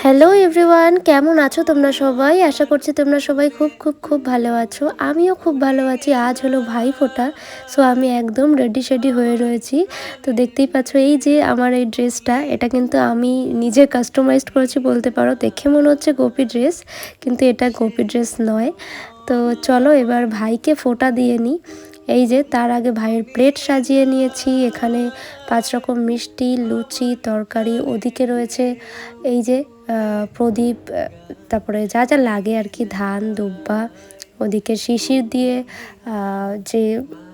Hello everyone, কেমন আছো তোমরা সবাই? আশা করছি তোমরা সবাই খুব খুব খুব ভালো আছো। আমিও খুব ভালো আছি। আজ হলো ভাইফোঁটা, সো আমি একদম রেডি শেডি হয়ে রয়েছি। তো দেখতেই পাচ্ছ এই যে আমার এই ড্রেসটা, এটা কিন্তু আমি নিজে কাস্টমাইজড করেছি বলতে পারো। দেখে মনে হচ্ছে গোপী ড্রেস, কিন্তু এটা গোপী ড্রেস নয়। তো চলো এবার ভাইকে ফোঁটা দিয়ে নিই। এই যে তার আগে ভাইয়ের প্লেট সাজিয়ে নিয়েছি। এখানে 5 রকম মিষ্টি, লুচি, তরকারি, ওদিকে রয়েছে এই যে প্রদীপ, তারপরে যা যা লাগে আর কি, ধান দুব্বা, ওদিকে শিশির দিয়ে যে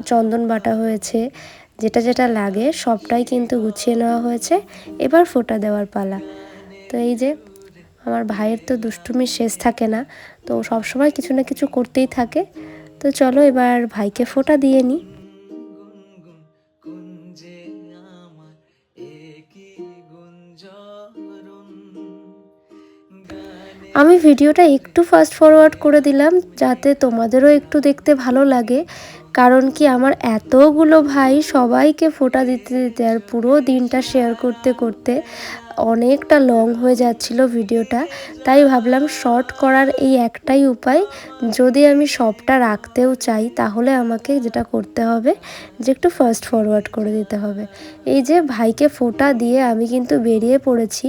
চন্দন বাটা হয়েছে, যেটা যেটা লাগে সবটাই কিন্তু গুছিয়ে নেওয়া হয়েছে। এবার ফোঁটা দেওয়ার পালা। তো এই যে আমার ভাইয়ের তো দুষ্টুমির শেষ থাকে না, তো সবসময় কিছু না কিছু করতেই থাকে। তো চলো এবার ভাইকে ফোঁটা দিয়ে নিই। আমি ভিডিওটা একটু ফাস্ট ফরওয়ার্ড করে দিলাম যাতে তোমাদেরও একটু দেখতে ভালো লাগে, কারণ কি আমার এতগুলো ভাই সবাইকে ফোঁটা দিতে দিতে আর পুরো দিনটা শেয়ার করতে করতে অনেকটা লং হয়ে যাচ্ছিল ভিডিওটা। তাই ভাবলাম শর্ট করার এই একটাই উপায়, যদি আমি সবটা রাখতেও চাই তাহলে আমাকে যেটা করতে হবে যে একটু ফাস্ট ফরওয়ার্ড করে দিতে হবে। এই যে ভাইকে ফোঁটা দিয়ে আমি কিন্তু বেরিয়ে পড়েছি।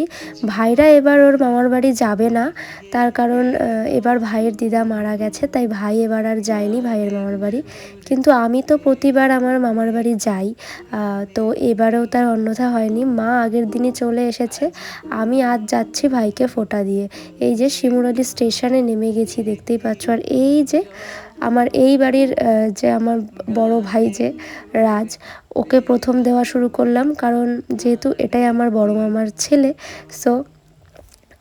ভাইরা এবার ওর মামার বাড়ি যাবে না, তার কারণ এবার ভাইয়ের দিদা মারা গেছে, তাই ভাই এবার আর যায়নি ভাইয়ের মামার বাড়ি। কিন্তু আমি তো প্রতিবার আমার মামার বাড়ি যাই, তো এবারেও তার অন্যথা হয়নি। মা আগের দিনই চলে এসেছে, আমি আজ যাচ্ছি ভাইকে ফোঁটা দিয়ে। এই যে শিমুরালি স্টেশনে নেমে গেছি, দেখতেই পাচ্ছ। আর এই যে আমার এই বাড়ির যে আমার বড় ভাই যে রাজ, ওকে প্রথম দেওয়া শুরু করলাম, কারণ যেহেতু এটাই আমার বড় মামার ছেলে। সো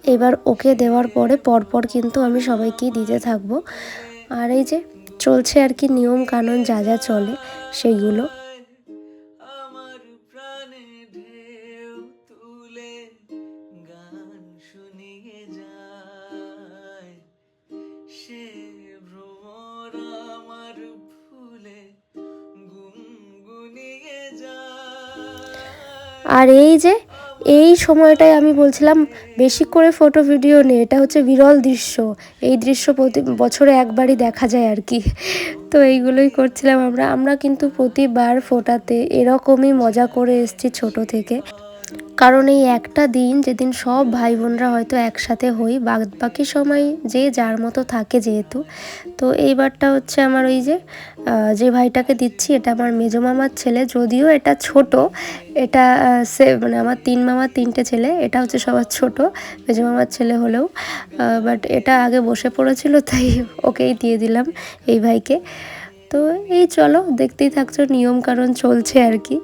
এবার ওকে দেওয়ার পরে পরপর কিন্তু আমি সবাইকেই দিতে থাকবো। আর এই যে চলছে আর কি নিয়ম কানুন যা যা চলে সেইগুলো। আর এই যে এই সময়টায় আমি বলছিলাম বেশি করে ফটো ভিডিও নেই, এটা হচ্ছে বিরল দৃশ্য। এই দৃশ্য প্রতি বছরে একবারই দেখা যায় আর কি। তো এইগুলোই করছিলাম আমরা আমরা কিন্তু প্রতিবার ফোটাতে এরকমই মজা করে এসেছি ছোট থেকে। কারণ এই একটা দিন যেদিন সব ভাই বোনরা হয়তো একসাথে হই, বাকি সময় যে যার মতো থাকে যেহেতু। তো এইবারটা হচ্ছে আমার ওই যে যে ভাইটাকে দিচ্ছি, এটা আমার মেজো মামার ছেলে, যদিও এটা ছোট। এটা মানে আমার 3 মামার 3টে ছেলে, এটা হচ্ছে সবার ছোট, মেজো মামার ছেলে হলেও। বাট এটা আগে বসে পড়েছিল, তাই ওকেই দিয়ে দিলাম এই ভাইকে। তো এই চলো দেখতেই থাকছো, নিয়ম কারণ চলছে আর কি।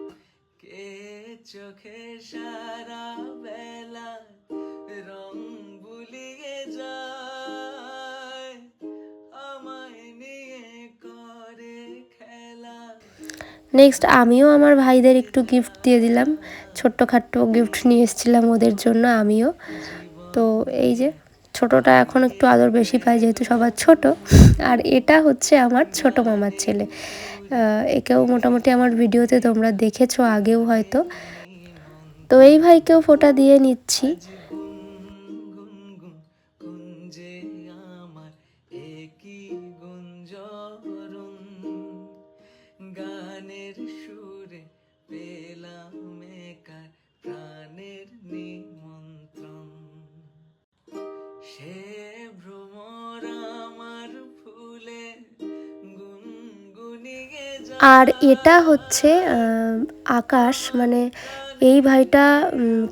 নেক্সট আমিও আমার ভাইদের একটু গিফট দিয়ে দিলাম, ছোট্টখাট্টো গিফট নিয়ে এসেছিলাম ওদের জন্য আমিও। তো এই যে ছোটটা এখন একটু আদর বেশি পায় যেহেতু সবার ছোট। আর এটা হচ্ছে আমার ছোট মামার ছেলে, একেও মোটামুটি আমার ভিডিওতে তোমরা দেখেছো আগেও হয়তো। তো এই ভাইকেও ফোঁটা দিয়ে নিচ্ছি। আর এটা হচ্ছে আকাশ, মানে এই ভাইটা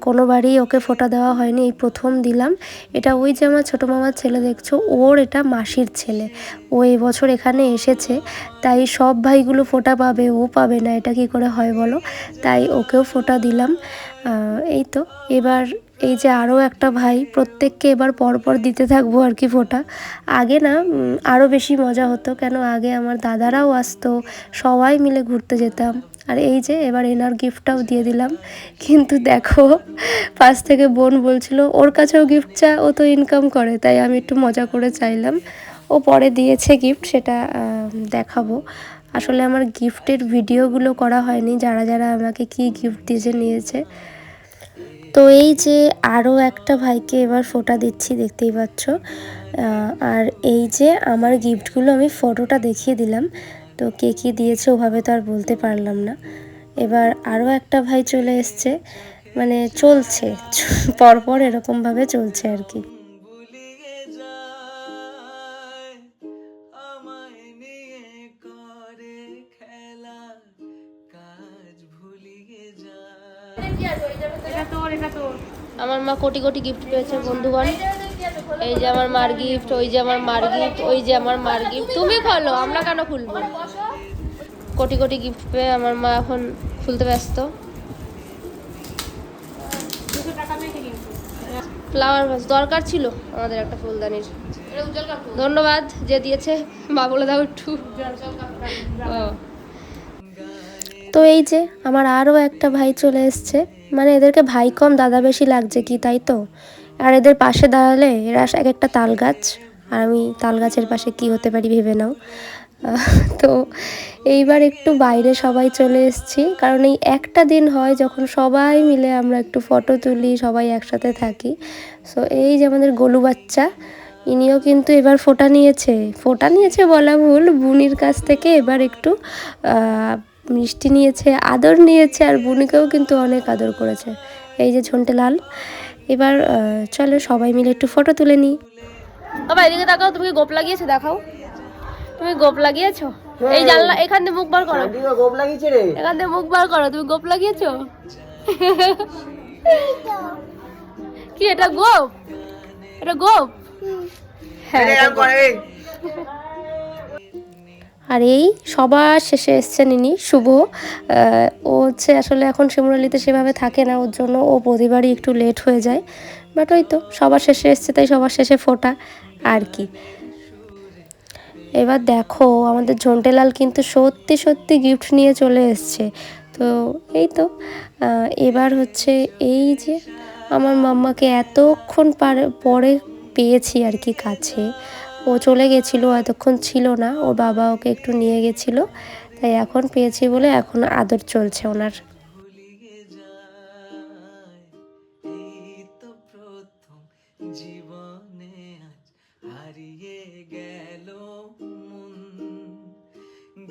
কোনোবারই ওকে ফোঁটা দেওয়া হয়নি, এই প্রথম দিলাম। এটা ওই যে আমার ছোটো মামার ছেলে দেখছো, ওর এটা মাসির ছেলে, ও এবছর এখানে এসেছে, তাই সব ভাইগুলো ফোঁটা পাবে, ও পাবে না, এটা কি করে হয় বলো। তাই ওকেও ফোঁটা দিলাম। এই তো এবার এই যে আরও একটা ভাই, প্রত্যেককে এবার পরপর দিতে থাকবো আর কি ফোঁটা। আগে না আরও বেশি মজা হতো, কেন আগে আমার দাদারাও আসতো, সবাই মিলে ঘুরতে যেতাম। আর এই যে এবার এনার গিফটটাও দিয়ে দিলাম। কিন্তু দেখো পাশ থেকে বোন বলছিল ওর কাছেও গিফট চা, ও তো ইনকাম করে, তাই আমি একটু মজা করে চাইলাম। ও পরে দিয়েছে গিফট, সেটা দেখাবো। আসলে আমার গিফটের ভিডিওগুলো করা হয়নি, যারা যারা আমাকে কি গিফট দিয়েছে নিয়েছে। তো এই যে আরও একটা ভাইকে এবার ফোঁটা দিচ্ছি, দেখতেই পাচ্ছ। আর এই যে আমার গিফটগুলো আমি ফটোটা দেখিয়ে দিলাম। তো কে কী দিয়েছে ওভাবে তো আর বলতে পারলাম না। এবার আরও একটা ভাই চলে এসছে, মানে চলছে পরপর এরকমভাবে চলছে আর কি। আমার মা কোটি কোটি গিফট পেয়েছে বন্ধুগণ। এই যে আমার মার গিফট, ওই যে আমার মার গিফট, ওই যে আমার মার গিফট। তুমি খোলো, আমরা কেন খুলবো? কোটি কোটি গিফট পেয়ে আমার মা এখন খুলতে ব্যস্ত। ফ্লাওয়ার ভাস দরকার ছিল আমাদের একটা ফুলদানির। ধন্যবাদ যে দিয়েছে। মা বলে দাও একটু। তো এই যে আমার আরও একটা ভাই চলে এসছে, মানে এদেরকে ভাই কম দাদা বেশি লাগছে কি, তাই তো। আর এদের পাশে দাঁড়ালে এরা এক একটা তাল গাছ, আর আমি তাল গাছের পাশে কি হতে পারি ভেবে নাও। তো এইবার একটু বাইরে সবাই চলে এসেছি, কারণ এই একটা দিন হয় যখন সবাই মিলে আমরা একটু ফটো তুলি, সবাই একসাথে থাকি। সো এই যে আমাদের গোলু বাচ্চা, ইনিও কিন্তু এবার ফোঁটা নিয়েছে বলা ভুল, বুনির কাছ থেকে এবার একটু মিষ্টি নিয়েছে, আদর নিয়েছে, আর বুনিকেও কিন্তু অনেক আদর করেছে। এই যে ঝন্টে লাল। এবার চলো সবাই মিলে একটু ফটো তুলে নিই। বাবা এদিকে তাকাও, তুমি গোপ লাগিয়েছো দেখাও। তুমি গোপ লাগিয়েছো? এই জানলা এখান দিয়ে মুখ বার করো। গোপ লাগিয়েছে রে, এখান দিয়ে মুখ বার করো। তুমি গোপ লাগিয়েছো? কি এটা গোপ? এটা গোপ? হ্যাঁ। আর এই সবার শেষে এসছেন ইনি শুভ। ও হচ্ছে আসলে এখন শিমুরালিতে সেভাবে থাকে না, ওর জন্য ও প্রতিবারই একটু লেট হয়ে যায়। বাট ওই তো সবার শেষে এসছে, তাই সবার শেষে ফোটা আর কি। এবার দেখো আমাদের ঝন্টেলাল কিন্তু সত্যি সত্যি গিফট নিয়ে চলে এসছে। তো এই তো এবার হচ্ছে এই যে আমার মাম্মাকে এতক্ষণ পরে পেয়েছি আর কি কাছে। ও চলে গেছিলো, এতক্ষণ ছিল না, ওর বাবা ওকে একটু নিয়ে গেছিলো, তাই এখন পেয়েছি বলে এখন আদর চলছে ওনার।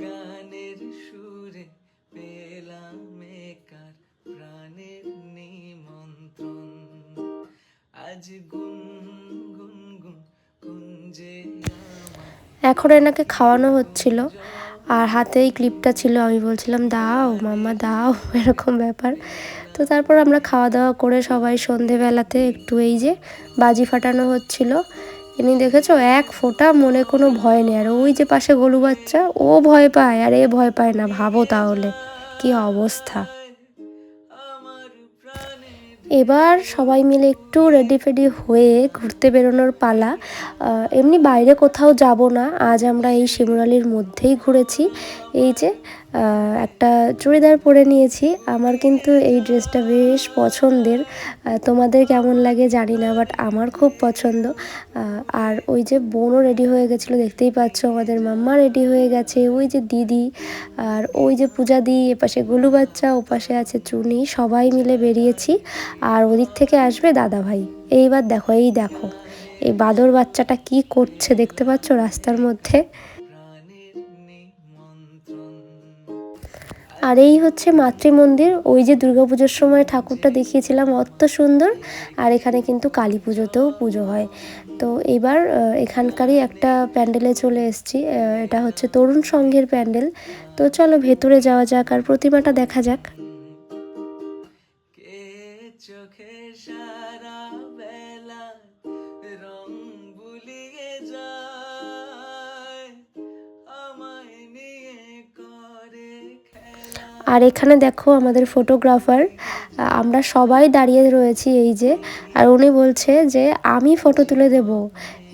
গানের সুরে পেলাম একার প্রাণের নিমন্ত্রণ, আজ এখন এনাকে খাওয়ানো হচ্ছিল, আর হাতে এই ক্লিপটা ছিল, আমি বলছিলাম দাও মাম্মা দাও, এরকম ব্যাপার। তো তারপর আমরা খাওয়া দাওয়া করে সবাই সন্ধেবেলাতে একটু এই যে বাজি ফাটানো হচ্ছিল। ইনি দেখেছো এক ফোঁটা মনে কোনো ভয় নেই। আর ওই যে পাশে গোলু বাচ্চা, ও ভয় পায় আর এ ভয় পায় না, ভাবো তাহলে কি অবস্থা। এবার সবাই মিলে একটু রেডি ফেডি হয়ে ঘুরতে বেরোনোর পালা। এমনি বাইরে কোথাও যাব না, আজ আমরা এই শিমুরালির মধ্যেই ঘুরেছি। এই যে একটা চুড়িদার পরে নিয়েছি, আমার কিন্তু এই ড্রেসটা বেশ পছন্দের। তোমাদের কেমন লাগে জানি না, বাট আমার খুব পছন্দ। আর ওই যে বোনও রেডি হয়ে গেছিলো, দেখতেই পাচ্ছ আমাদের মাম্মা রেডি হয়ে গেছে, ওই যে দিদি, আর ওই যে পূজা দি, এপাশে গোলু বাচ্চা, ওপাশে আছে চুনি, সবাই মিলে বেরিয়েছি। আর ওদিক থেকে আসবে দাদা ভাই। এইবার দেখো এই দেখো এই বাদর বাচ্চাটা কি করছে দেখতে পাচ্ছ রাস্তার মধ্যে। আর এই হচ্ছে মাতৃমন্দির, ওই যে দুর্গাপুজোর সময় ঠাকুরটা দেখিয়েছিলাম অত সুন্দর, আর এখানে কিন্তু কালী পুজোতেও পুজো হয়। তো এবার এখানকারই একটা প্যান্ডেলে চলে এসেছি, এটা হচ্ছে তরুণ সংঘের প্যান্ডেল। তো চলো ভেতরে যাওয়া যাক আর প্রতিমাটা দেখা যাক। আর এখানে দেখো আমাদের ফটোগ্রাফার, আমরা সবাই দাঁড়িয়ে রয়েছি এই যে, আর উনি বলছে যে আমি ফটো তুলে দেব।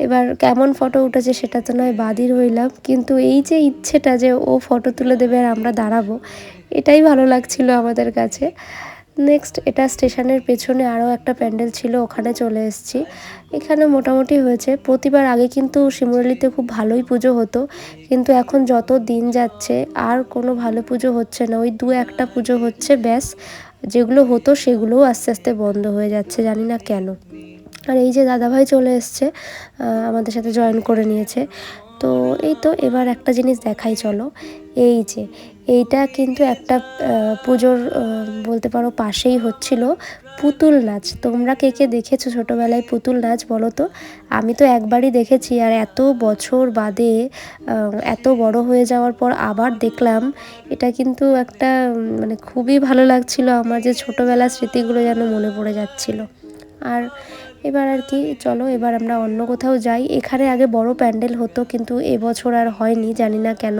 এবার কেমন ফটো উঠেছে সেটা তো নয় বাদই রইলাম, কিন্তু এই যে ইচ্ছেটা যে ও ফটো তুলে দেবে আর আমরা দাঁড়াবো, এটাই ভালো লাগছিল আমাদের কাছে। নেক্সট এটা স্টেশনের পেছনে আরও একটা প্যান্ডেল ছিল, ওখানে চলে এসেছি। এখানে মোটামুটি হয়েছে। প্রতিবার আগে কিন্তু শিমুরালিতে খুব ভালোই পুজো হতো, কিন্তু এখন যত দিন যাচ্ছে আর কোনো ভালো পুজো হচ্ছে না, ওই দু একটা পুজো হচ্ছে ব্যাস। যেগুলো হতো সেগুলোও আস্তে আস্তে বন্ধ হয়ে যাচ্ছে, জানি না কেন। আর এই যে দাদাভাই চলে এসছে, আমাদের সাথে জয়েন করে নিয়েছে। তো এই তো এবার একটা জিনিস দেখাই চলো। এই যে এইটা কিন্তু একটা পুজোর বলতে পারো পাশেই হচ্ছিল পুতুল নাচ। তোমরা কে কে দেখেছো ছোটোবেলায় পুতুল নাচ বলো তো? আমি তো একবারই দেখেছি, আর এত বছর বাদে এত বড় হয়ে যাওয়ার পর আবার দেখলাম। এটা কিন্তু একটা মানে খুবই ভালো লাগছিল আমার, যে ছোটোবেলার স্মৃতিগুলো যেন মনে পড়ে যাচ্ছিল। আর এবার আর কি চলো, এবার আমরা অন্য কোথাও যাই। এখানে আগে বড় প্যান্ডেল হতো, কিন্তু এবছর আর হয়নি, জানি না কেন।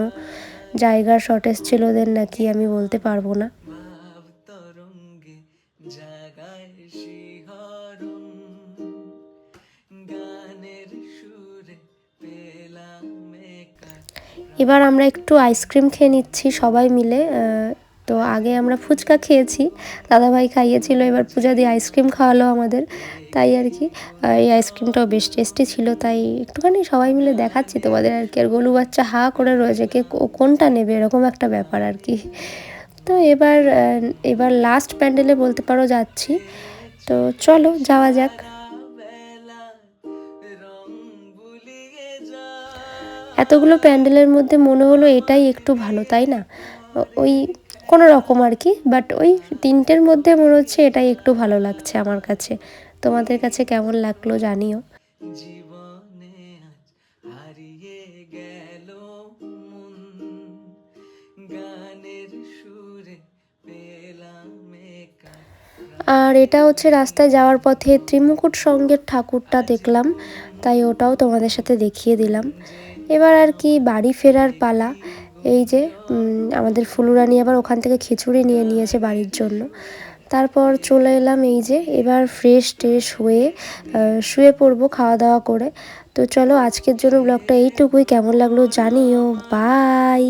জায়গার শর্টেজ ছিল ওদের নাকি, আমি বলতে পারবো না। এবার আমরা একটু আইসক্রিম খেয়ে নিচ্ছি সবাই মিলে। তো আগে আমরা ফুচকা খেয়েছি, দাদাভাই খাইয়েছিল, এবার পূজা দিয়ে আইসক্রিম খাওয়ালো আমাদের, তাই আর কি। এই আইসক্রিমটাও বেশ টেস্টি ছিল, তাই একটুখানি সবাই মিলে দেখাচ্ছি তোমাদের আর কি। আর গোলু বাচ্চা হা করে রয়েছে, কে কোনটা নেবে এরকম একটা ব্যাপার আর কি। তো এবার লাস্ট প্যান্ডেলে বলতে পারো যাচ্ছি। তো চলো যাওয়া যাক। এতগুলো প্যান্ডেলের মধ্যে মনে হলো এটাই একটু ভালো, তাই না? ওই কোনো রকম আর কি, বাট ওই তিনটের মধ্যে মনে হচ্ছে এটাই একটু ভালো লাগছে আমার কাছে। তোমাদের কাছে কেমন লাগলো জানিও। আর এটা হচ্ছে রাস্তায় যাওয়ার পথে ত্রিমুকুট সঙ্গের ঠাকুরটা দেখলাম, তাই ওটাও তোমাদের সাথে দেখিয়ে দিলাম। এবার আর কি বাড়ি ফেরার পালা। এই যে আমাদের ফুলুরানি আবার ওখান থেকে খিচুড়ি নিয়ে নিয়েছে বাড়ির জন্য। তারপর চলে এলাম, এই যে এবার ফ্রেশ ট্রেশ হয়ে শুয়ে পড়বো খাওয়া দাওয়া করে। তো চলো আজকের জন্য ব্লগটা এইটুকুই, কেমন লাগলো জানিও। বাই।